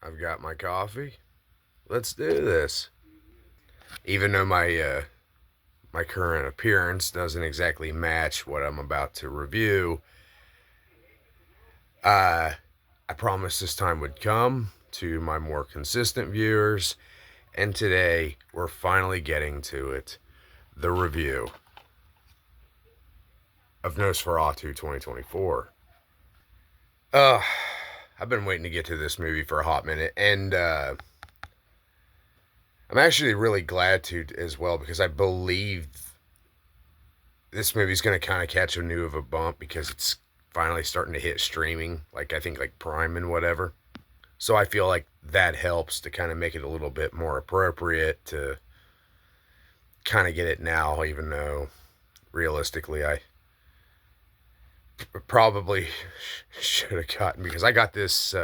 I've got my coffee. Let's do this. Even though my current appearance doesn't exactly match what I'm about to review, uh, I promised this time would come to my more consistent viewers, and today we're finally getting to it. The review of Nosferatu 2024. Uh, I've been waiting to get to this movie for a hot minute, and I'm actually really glad to as well because I believe this movie's going to kind of catch a new of a bump because it's finally starting to hit streaming, like I think like Prime and whatever. So I feel like that helps to kind of make it a little bit more appropriate to kind of get it now, even though realistically I probably should have gotten because I got this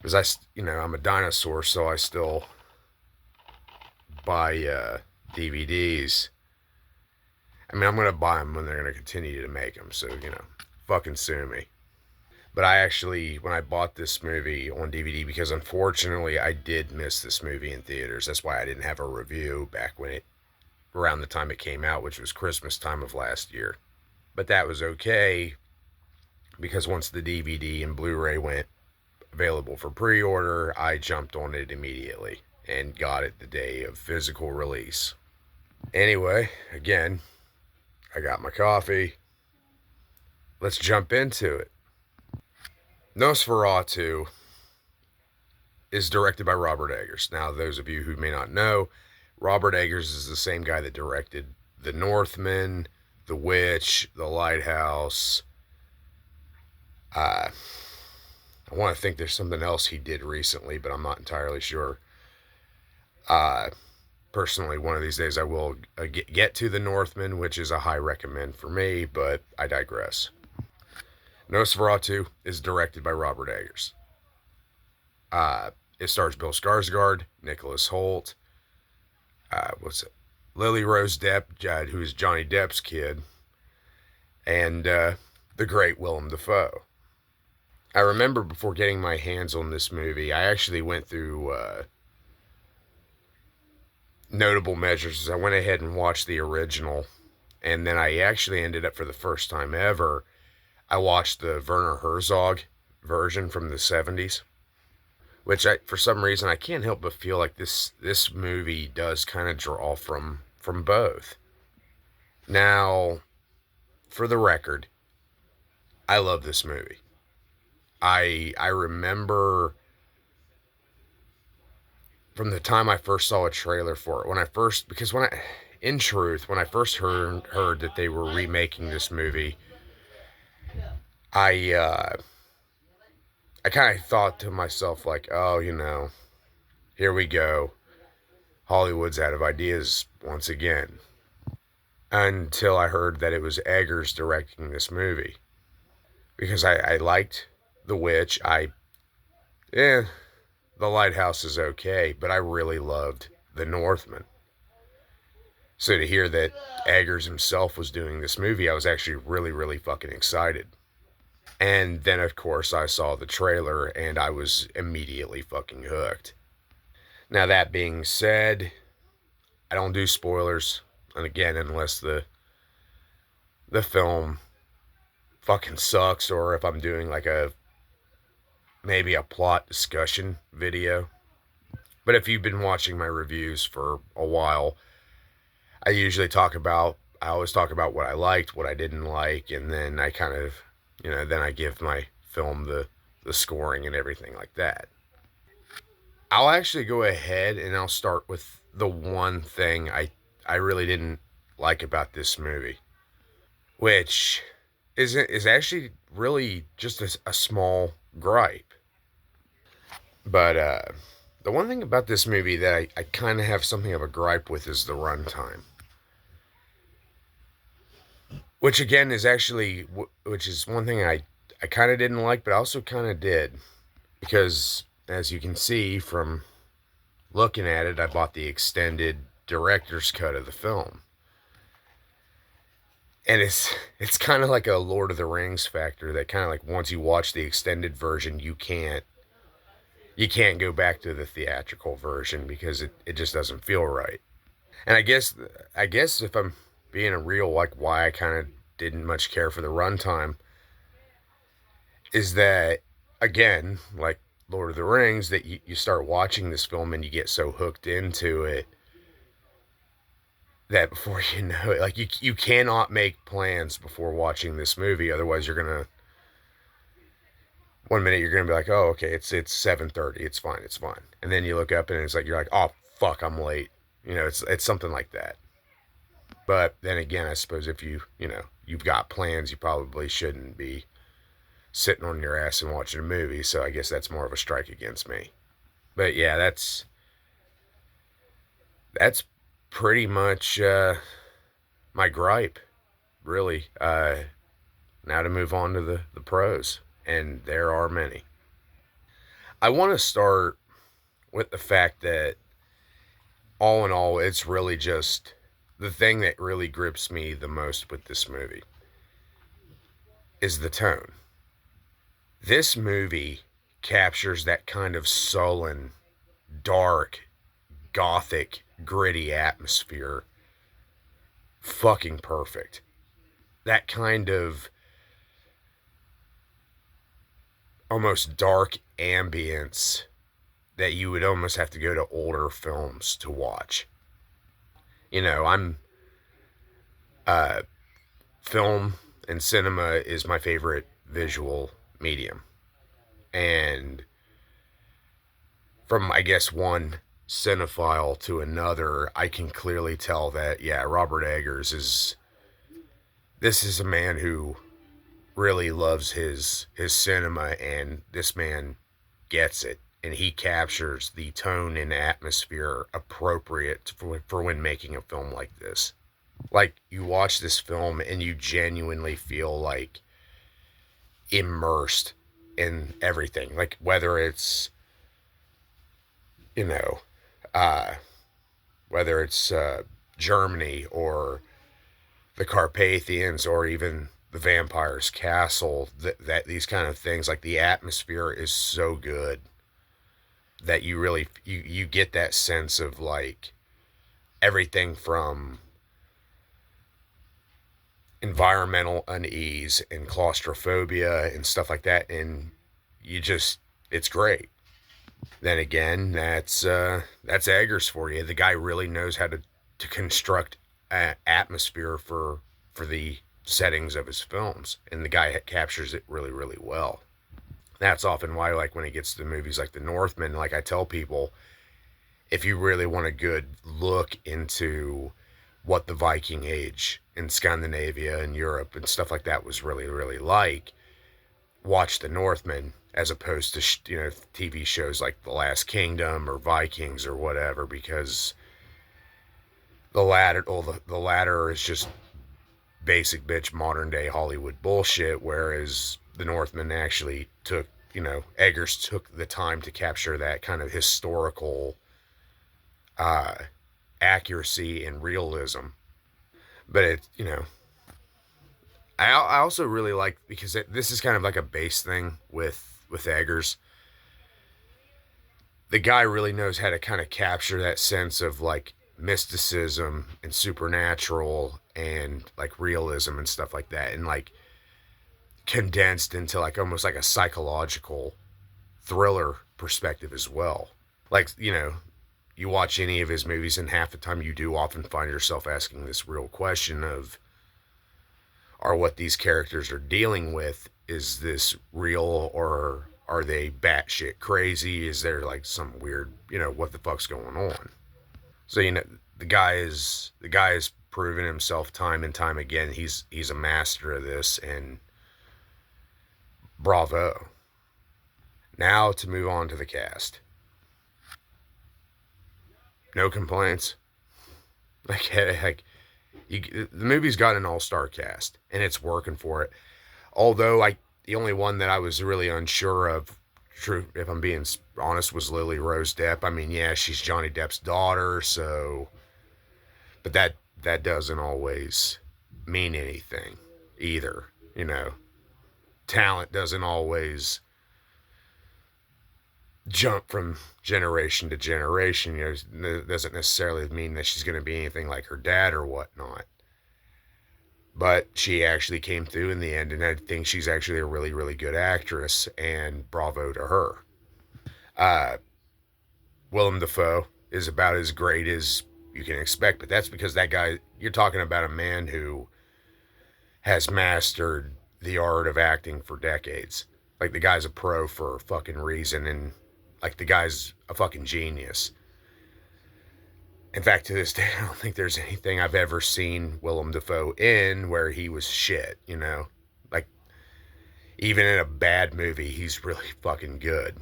because I'm a dinosaur, so I still buy DVDs. I mean, I'm gonna buy them when they're gonna continue to make them. So fucking sue me. But I actually, when I bought this movie on DVD, because unfortunately I did miss this movie in theaters. That's why I didn't have a review back when around the time it came out, which was Christmas time of last year. But that was okay because once the DVD and Blu-ray went available for pre-order, I jumped on it immediately and got it the day of physical release. Anyway, again, I got my coffee. Let's jump into it. Nosferatu is directed by Robert Eggers. Now, those of you who may not know, Robert Eggers is the same guy that directed The Northman, The Witch, The Lighthouse. I want to think there's something else he did recently, but I'm not entirely sure. Uh, Personally, one of these days I will get to The Northman, which is a high recommend for me, but I digress. Nosferatu is directed by Robert Eggers. It stars Bill Skarsgård, Nicholas Hoult, what's it? Lily Rose Depp, who is Johnny Depp's kid, and the great Willem Dafoe. I remember before getting my hands on this movie, I actually went through notable measures. I went ahead and watched the original, and then I actually ended up, for the first time ever, I watched the Werner Herzog version from the 70s, which for some reason I can't help but feel like this movie does kind of draw from both. Now, for the record, I love this movie. I remember from the time I first saw a trailer for it, in truth, when I first heard that they were remaking this movie, I I kind of thought to myself like, oh, here we go. Hollywood's out of ideas once again. Until I heard that it was Eggers directing this movie. Because I liked The Witch. The Lighthouse is okay, but I really loved The Northman. So to hear that Eggers himself was doing this movie, I was actually really, really fucking excited. And then, of course, I saw the trailer and I was immediately fucking hooked. Now, that being said, I don't do spoilers. And again, unless the film fucking sucks, or if I'm doing like maybe a plot discussion video. But if you've been watching my reviews for a while, I always talk about what I liked, what I didn't like, and then I kind of, then I give my film the scoring and everything like that. I'll actually go ahead and I'll start with the one thing I really didn't like about this movie, which is actually really just a small gripe. But the one thing about this movie that I kind of have something of a gripe with is the runtime. Which again is actually, which is one thing I kind of didn't like, but I also kind of did. Because as you can see from looking at it, I bought the extended director's cut of the film. And it's kind of like a Lord of the Rings factor that kind of like once you watch the extended version, you can't you can't go back to the theatrical version because it just doesn't feel right. And I guess if I'm being a real, like, why I kind of didn't much care for the runtime is that, again, like Lord of the Rings, that you start watching this film and you get so hooked into it that before you know it, like, you cannot make plans before watching this movie. Otherwise, you're gonna, one minute you're gonna be like, oh, okay, it's 7:30, it's fine, and then you look up and it's like, you're like, oh fuck, I'm late. It's something like that. But then again, I suppose if you've got plans, you probably shouldn't be sitting on your ass and watching a movie. So I guess that's more of a strike against me. But yeah, that's pretty much my gripe, really. Now to move on to the pros, and there are many. I want to start with the fact that, all in all, it's really just the thing that really grips me the most with this movie is the tone. This movie captures that kind of sullen, dark, gothic, gritty atmosphere fucking perfect. That kind of almost dark ambience that you would almost have to go to older films to watch. I'm uh film and cinema is my favorite visual medium. And from, I guess, one cinephile to another, I can clearly tell that, yeah, Robert Eggers this is a man who really loves his cinema, and this man gets it, and he captures the tone and atmosphere appropriate for when making a film like this. Like, you watch this film and you genuinely feel like immersed in everything, like whether it's you know uh whether it's Germany or the Carpathians or even the vampire's castle, that these kind of things, like, the atmosphere is so good that you really you get that sense of, like, everything from environmental unease and claustrophobia and stuff like that, and you just it's great. Then again, that's Eggers for you. The guy really knows how to construct atmosphere for the settings of his films, and the guy captures it really, really well. That's often why, like, when he gets to movies like The Northman, like, I tell people, if you really want a good look into what the Viking Age in Scandinavia and Europe and stuff like that was really, really like, watch The Northman as opposed to TV shows like The Last Kingdom or Vikings or whatever, because the latter is just basic bitch modern day Hollywood bullshit, whereas The Northman actually took, Eggers took the time to capture that kind of historical uh, accuracy and realism. But I also really like, because this is kind of like a base thing with Eggers. The guy really knows how to kind of capture that sense of, like, mysticism and supernatural and, like, realism and stuff like that, and, like, condensed into, like, almost like a psychological thriller perspective as well. Like, you watch any of his movies, and half the time you do often find yourself asking this real question of, are what these characters are dealing with, is this real, or are they batshit crazy? Is there, like, some weird, what the fuck's going on? So, the guy is proven himself time and time again. He's a master of this, and bravo. Now to move on to the cast. No complaints. Like, the movie's got an all-star cast, and it's working for it. Although, the only one that I was really unsure of, true, if I'm being honest, was Lily Rose Depp. I mean, yeah, she's Johnny Depp's daughter, so, but that doesn't always mean anything either. Talent doesn't always jump from generation to generation. You know, doesn't necessarily mean that she's going to be anything like her dad or whatnot. But she actually came through in the end, and I think she's actually a really, really good actress, and bravo to her. Uh, Willem Dafoe is about as great as you can expect, but that's because that guy, you're talking about a man who has mastered the art of acting for decades. Like, the guy's a pro for a fucking reason, and like, the guy's a fucking genius. In fact, to this day, I don't think there's anything I've ever seen Willem Dafoe in where he was shit, you know? Like, even in a bad movie, he's really fucking good.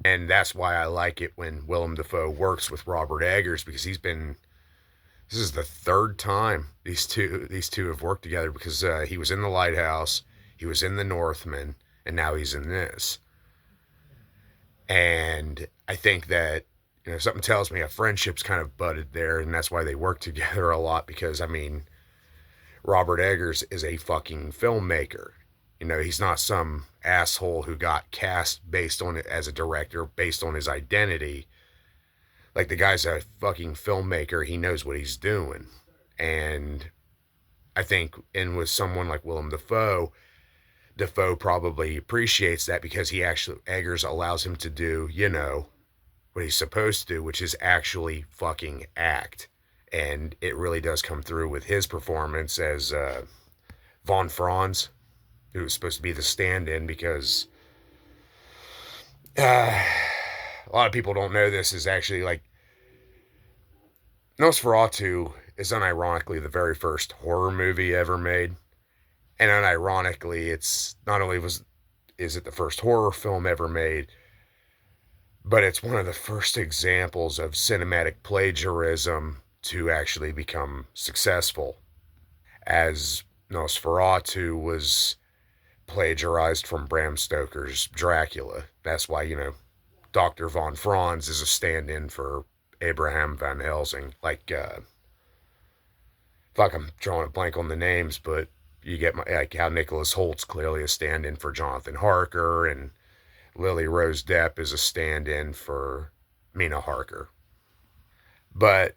And that's why I like it when Willem Dafoe works with Robert Eggers, because this is the third time these two have worked together, because he was in The Lighthouse, he was in The Northman, and now he's in this. And I think that, you know, something tells me a friendship's kind of budded there, and that's why they work together a lot. Because I mean, Robert Eggers is a fucking filmmaker. You know, he's not some asshole who got cast based on it as a director based on his identity. Like, the guy's a fucking filmmaker. He knows what he's doing. And I think, and with someone like Willem Dafoe, Defoe probably appreciates that, because he actually, Eggers allows him to do, you know, what he's supposed to do, which is actually fucking act. And it really does come through with his performance as Von Franz, who was supposed to be the stand-in, because a lot of people don't know this, is actually, like, Nosferatu is unironically the very first horror movie ever made. And unironically, it's not only is it the first horror film ever made, but it's one of the first examples of cinematic plagiarism to actually become successful, as Nosferatu was plagiarized from Bram Stoker's Dracula. That's why, you know, Dr. Von Franz is a stand-in for Abraham Van Helsing. Like, fuck, I'm drawing a blank on the names, but you get my, like, how Nicholas Holt's clearly a stand-in for Jonathan Harker, and Lily Rose Depp is a stand-in for Mina Harker. But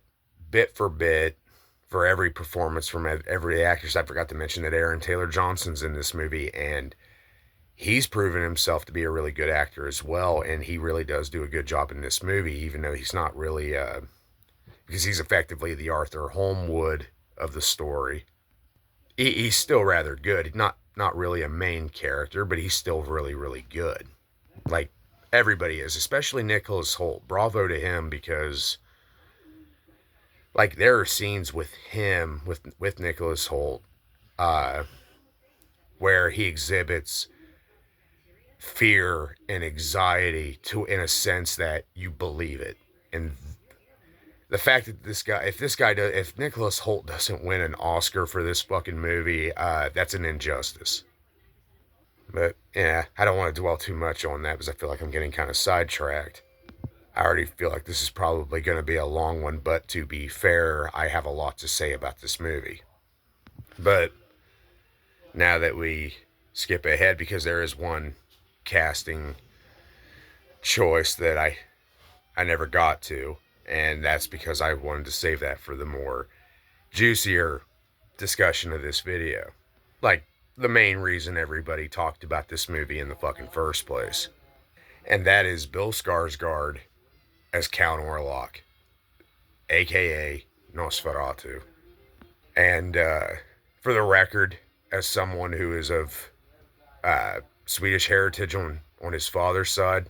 bit for bit, for every performance from every actress, I forgot to mention that Aaron Taylor Johnson's in this movie, and he's proven himself to be a really good actor as well, and he really does do a good job in this movie, even though he's not really, because he's effectively the Arthur Holmwood of the story. He's still rather good. Not really a main character, but he's still really, really good. Like, everybody is, especially Nicholas Holt. Bravo to him, because, like, there are scenes with him, with Nicholas Holt, uh, where he exhibits fear and anxiety to, in a sense that you believe it. And the fact that if Nicholas Holt doesn't win an Oscar for this fucking movie, that's an injustice. But yeah, I don't want to dwell too much on that, because I feel like I'm getting kind of sidetracked. I already feel like this is probably going to be a long one, but to be fair, I have a lot to say about this movie. But now that we skip ahead, because there is one casting choice that I never got to, and that's because I wanted to save that for the more juicier discussion of this video. Like, the main reason everybody talked about this movie in the fucking first place. And that is Bill Skarsgård as Count Orlok, aka Nosferatu. And for the record, as someone who is of Swedish heritage on his father's side,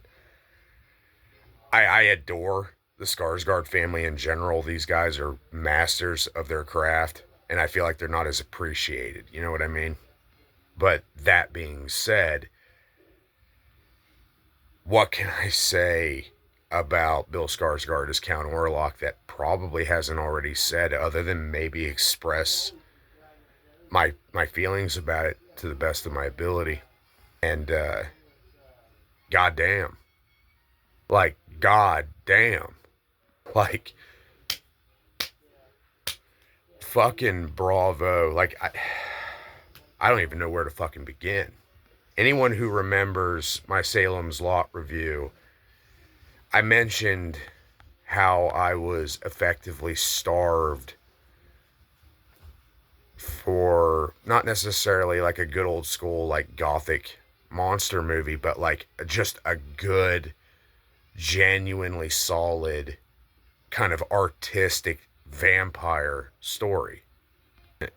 I adore the Skarsgård family in general. These guys are masters of their craft, and I feel like they're not as appreciated. You know what I mean? But that being said, what can I say about Bill Skarsgård as Count Orlok that probably hasn't already said, other than maybe express my feelings about it to the best of my ability? And goddamn, like, goddamn, like, fucking bravo. Like, I don't even know where to fucking begin. Anyone who remembers my Salem's Lot review I mentioned how I was effectively starved for not necessarily like a good old school like gothic monster movie, but like just a good, genuinely solid kind of artistic vampire story.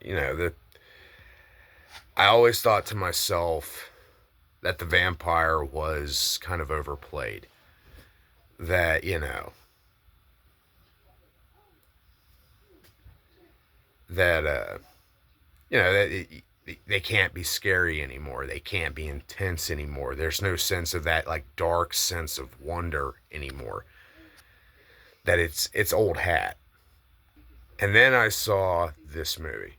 You know, I always thought to myself that the vampire was kind of overplayed. That, that that they can't be scary anymore. They can't be intense anymore. There's no sense of that like dark sense of wonder anymore. That it's old hat. And then I saw this movie.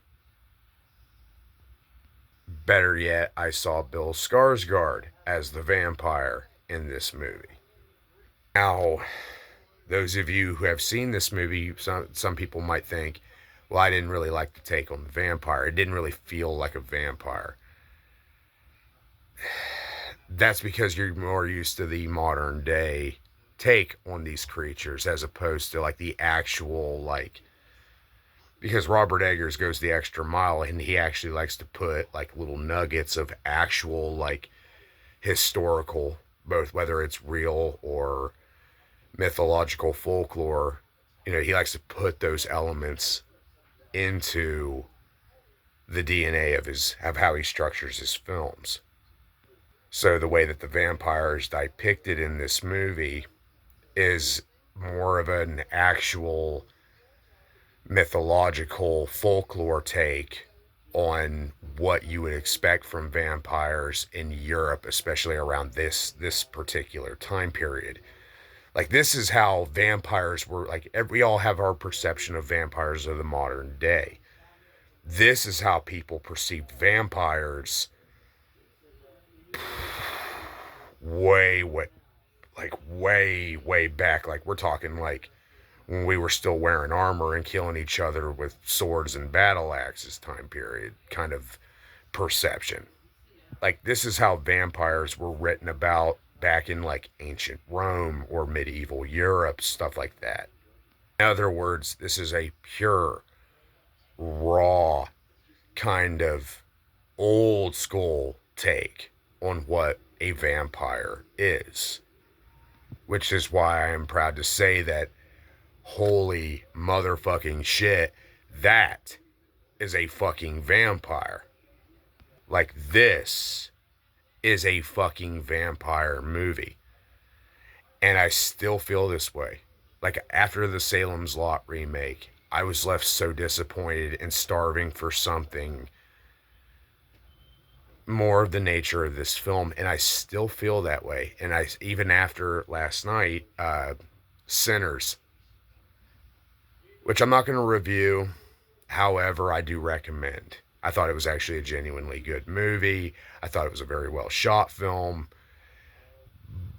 Better yet, I saw Bill Skarsgård as the vampire in this movie. Now, those of you who have seen this movie, some people might think, well, I didn't really like the take on the vampire. It didn't really feel like a vampire. That's because you're more used to the modern day take on these creatures as opposed to like the actual like because Robert Eggers goes the extra mile and he actually likes to put like little nuggets of actual like historical, both whether it's real or mythological folklore. He likes to put those elements into the DNA of how he structures his films. So the way that the vampire is depicted in this movie is more of an actual mythological folklore take on what you would expect from vampires in Europe, especially around this particular time period. Like this is how vampires were like we all have our perception of vampires of the modern day. This is how people perceived vampires way way back. Like we're talking like when we were still wearing armor and killing each other with swords and battle axes time period kind of perception. Like this is how vampires were written about back in like ancient Rome or medieval Europe, stuff like that. In other words, this is a pure, raw, kind of old school take on what a vampire is. Which is why I am proud to say that holy motherfucking shit, that is a fucking vampire. Like, this is a fucking vampire movie. And I still feel this way. Like, after the Salem's Lot remake, I was left so disappointed and starving for something more of the nature of this film. And I still feel that way. And even after last night, Sinners, which I'm not going to review. However, I do recommend. I thought it was actually a genuinely good movie. I thought it was a very well shot film,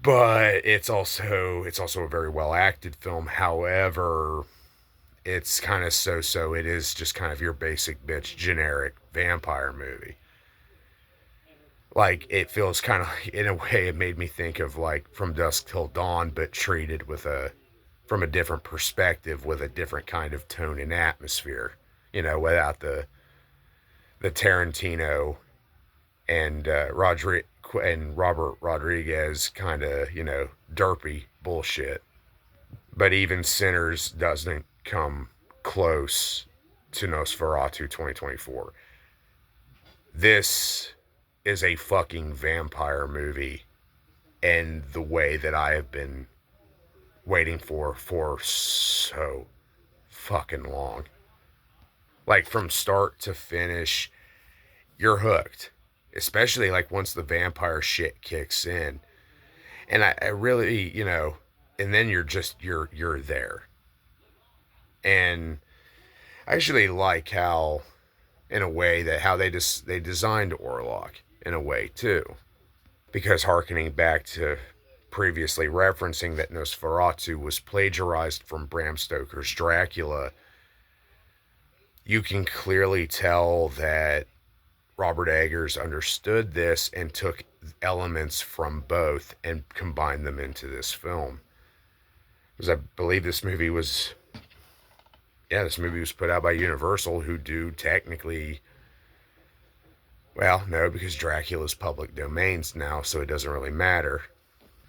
but it's also a very well acted film. However, it's kind of so. It is just kind of your basic bitch generic vampire movie. Like it feels kind of in a way it made me think of like From Dusk Till Dawn, but treated with a from a different perspective with a different kind of tone and atmosphere. Without the Tarantino and Robert Rodriguez kind of derpy bullshit. But even Sinners doesn't come close to Nosferatu 2024. This is a fucking vampire movie, and the way that I have been waiting for so fucking long. Like from start to finish, you're hooked. Especially like once the vampire shit kicks in. And I really, and then you're there. And I actually like how in a way that how they designed Orlok in a way too. Because harkening back to previously referencing that Nosferatu was plagiarized from Bram Stoker's Dracula, you can clearly tell that Robert Eggers understood this and took elements from both and combined them into this film. Because I believe this movie was put out by Universal, who do technically, well, no, because Dracula's public domains now, so it doesn't really matter.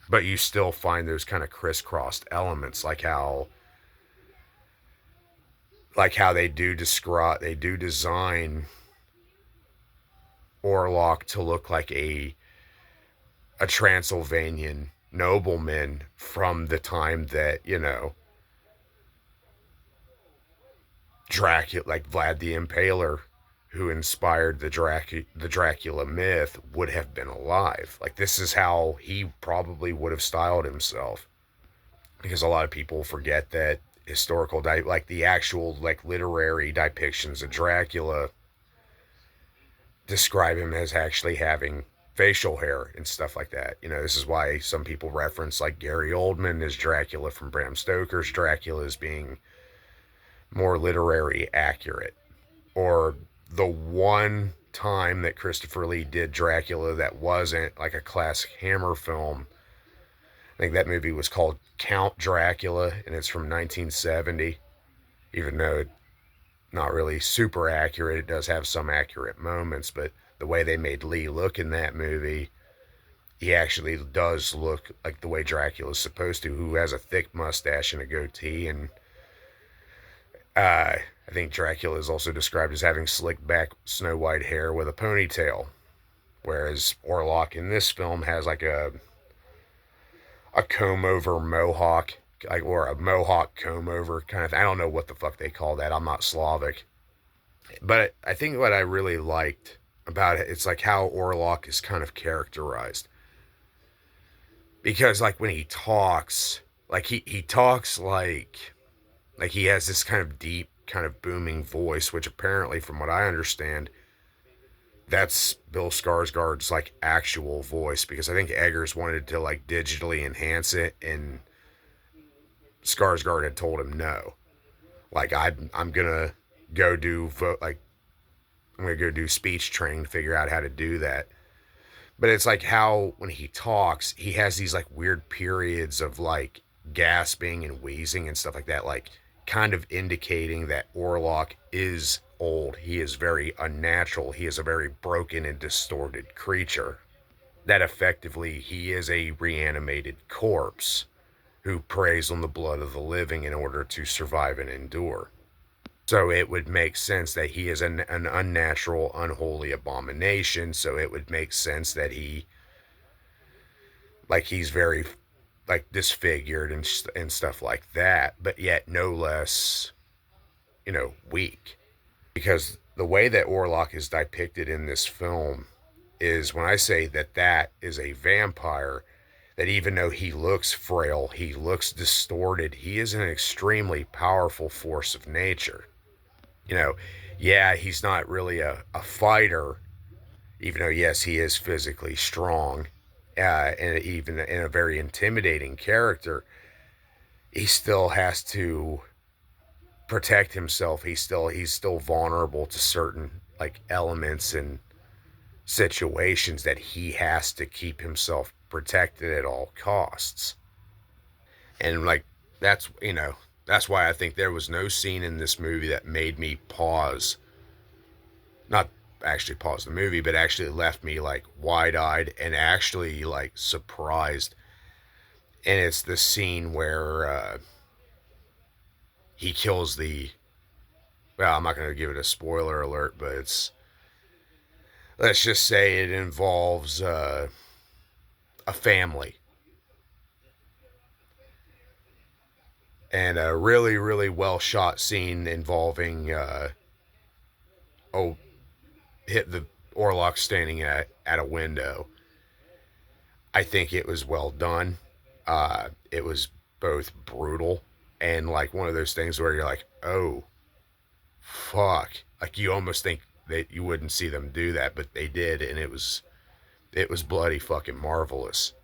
But you still find those kind of crisscrossed elements, like how they do design Orlok to look like a Transylvanian nobleman from the time that, Dracula, like Vlad the Impaler, who inspired the Dracula myth, would have been alive. Like, this is how he probably would have styled himself. Because a lot of people forget that like the actual, like, literary depictions of Dracula describe him as actually having facial hair and stuff like that. This is why some people reference, like, Gary Oldman as Dracula from Bram Stoker's Dracula as being more literary accurate. Or the one time that Christopher Lee did Dracula that wasn't like a classic Hammer film, I think that movie was called Count Dracula, and it's from 1970. Even though it's not really super accurate, it does have some accurate moments, but the way they made Lee look in that movie, he actually does look like the way Dracula's supposed to, who has a thick mustache and a goatee. And I think Dracula is also described as having slick back snow white hair with a ponytail, whereas Orlok in this film has like a comb over mohawk, like, or a mohawk comb over kind of. I don't know what the fuck they call that. I'm not Slavic, but I think what I really liked about it, it's like how Orlok is kind of characterized, because like when he talks, like he talks like he has this kind of deep, kind of booming voice, which apparently, from what I understand, that's Bill Skarsgård's like actual voice, because I think Eggers wanted to like digitally enhance it, and Skarsgård had told him no. Like, I'm gonna go do like I'm gonna go do speech training to figure out how to do that. But it's like how when he talks, he has these like weird periods of like gasping and wheezing and stuff like that, like kind of indicating that Orlok is old. He is very unnatural. He is a very broken and distorted creature. That effectively he is a reanimated corpse who preys on the blood of the living in order to survive and endure. So it would make sense that he is an unnatural, unholy abomination. So it would make sense that he's very, like, disfigured and stuff like that, but yet no less, weak. Because the way that Orlok is depicted in this film is, when I say that that is a vampire, that even though he looks frail, he looks distorted, he is an extremely powerful force of nature. You know, yeah, he's not really a fighter, even though, yes, he is physically strong, and even in a very intimidating character. He still has to protect himself. He's still vulnerable to certain, like, elements and situations that he has to keep himself protected at all costs. And, like, that's why I think there was no scene in this movie that made me pause, not actually pause the movie, but actually left me like wide-eyed and actually like surprised. And it's the scene where he kills the, well, I'm not going to give it a spoiler alert, but let's just say it involves a family, and a really, really well shot scene involving oh, hit the Orlok standing at a window. I think it was well done. It was both brutal and like one of those things where you're like, oh, fuck. Like, you almost think that you wouldn't see them do that, but they did, and it was bloody fucking marvelous.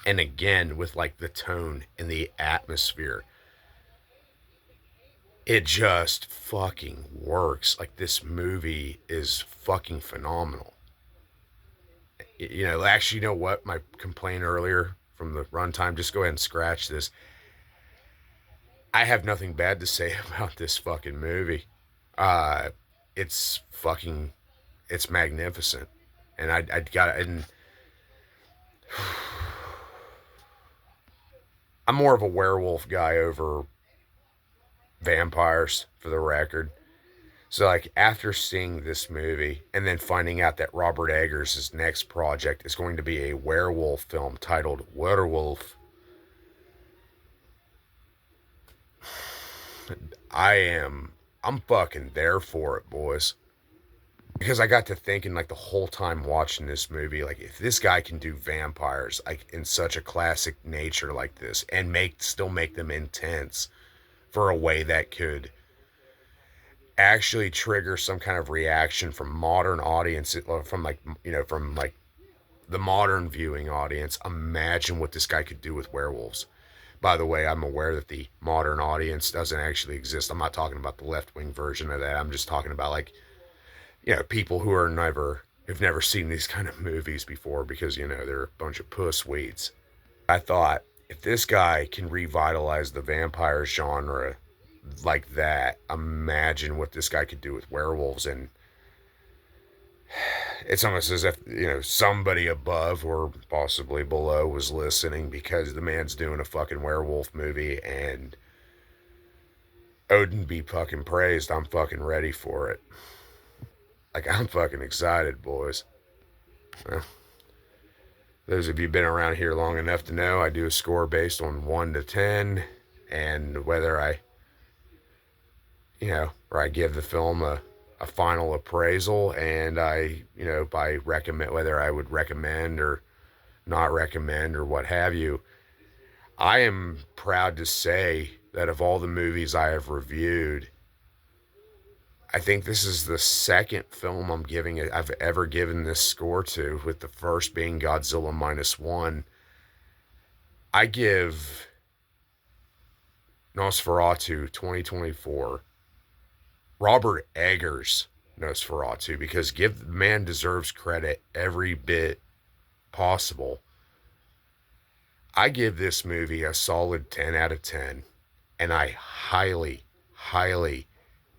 And again, with like the tone and the atmosphere, it just fucking works. Like, this movie is fucking phenomenal. Actually, you know what? My complaint earlier from the runtime, just go ahead and scratch this. I have nothing bad to say about this fucking movie. Uh, it's fucking, it's magnificent, and I got and I'm more of a werewolf guy over vampires, for the record. So, like, after seeing this movie and then finding out that Robert Eggers' next project is going to be a werewolf film titled Werewolf, I'm fucking there for it, boys. Because I got to thinking, like, the whole time watching this movie, like, if this guy can do vampires, like, in such a classic nature like this and still make them intense for a way that could actually trigger some kind of reaction from modern audiences, or from, like, from, like, the modern viewing audience. Imagine what this guy could do with werewolves. By the way, I'm aware that the modern audience doesn't actually exist. I'm not talking about the left wing version of that. I'm just talking about, like, people who have never seen these kind of movies before, because they're a bunch of puss weeds. I thought, if this guy can revitalize the vampire genre like that, imagine what this guy could do with werewolves. And it's almost as if somebody above or possibly below was listening, because the man's doing a fucking werewolf movie, and Odin be fucking praised. I'm fucking ready for it. Like, I'm fucking excited, boys. Well, those of you been around here long enough to know I do a score based on 1 to 10, and whether where I give the film a final appraisal, and by recommend, whether I would recommend or not recommend or what have you. I am proud to say that of all the movies I have reviewed, I think this is the second film I've ever given this score to, with the first being Godzilla Minus One. I give Nosferatu 2024 Robert Eggers Nosferatu, because give the man deserves credit every bit possible. I give this movie a solid 10 out of 10, and I highly, highly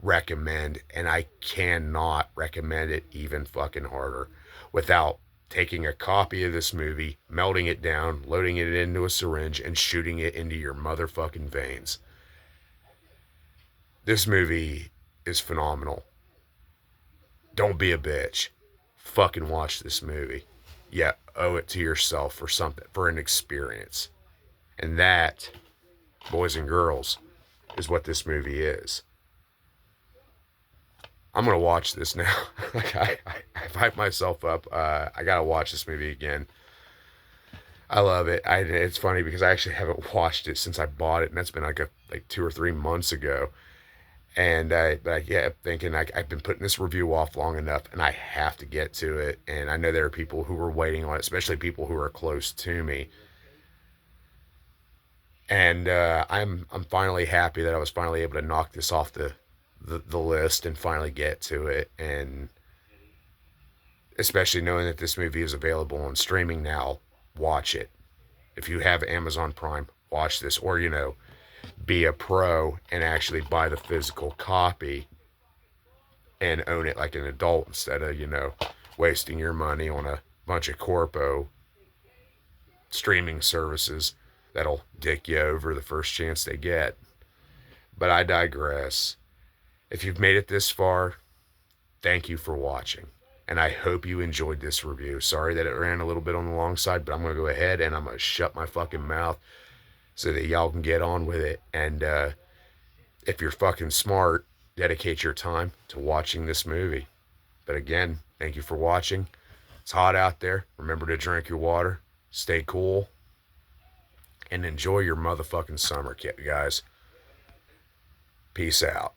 recommend, and I cannot recommend it even fucking harder, without taking a copy of this movie, melting it down, loading it into a syringe, and shooting it into your motherfucking veins. This movie is phenomenal. Don't be a bitch. Fucking watch this movie. Yeah, owe it to yourself for something, for an experience. And that, boys and girls, is what this movie is. I'm gonna watch this now. Like, I've hyped myself up. I gotta watch this movie again. I love it. It's funny because I actually haven't watched it since I bought it, and that's been like 2 or 3 months ago. And but I kept thinking, I've been putting this review off long enough, and I have to get to it. And I know there are people who are waiting on it, especially people who are close to me. And I'm finally happy that I was finally able to knock this off the list and finally get to it. And especially knowing that this movie is available on streaming now, watch it. If you have Amazon Prime, watch this. Or, be a pro and actually buy the physical copy and own it like an adult, instead of, wasting your money on a bunch of corpo streaming services that'll dick you over the first chance they get. But I digress. If you've made it this far, thank you for watching. And I hope you enjoyed this review. Sorry that it ran a little bit on the long side, but I'm going to go ahead and I'm going to shut my fucking mouth so that y'all can get on with it. And if you're fucking smart, dedicate your time to watching this movie. But again, thank you for watching. It's hot out there. Remember to drink your water, stay cool, and enjoy your motherfucking summer, guys. Peace out.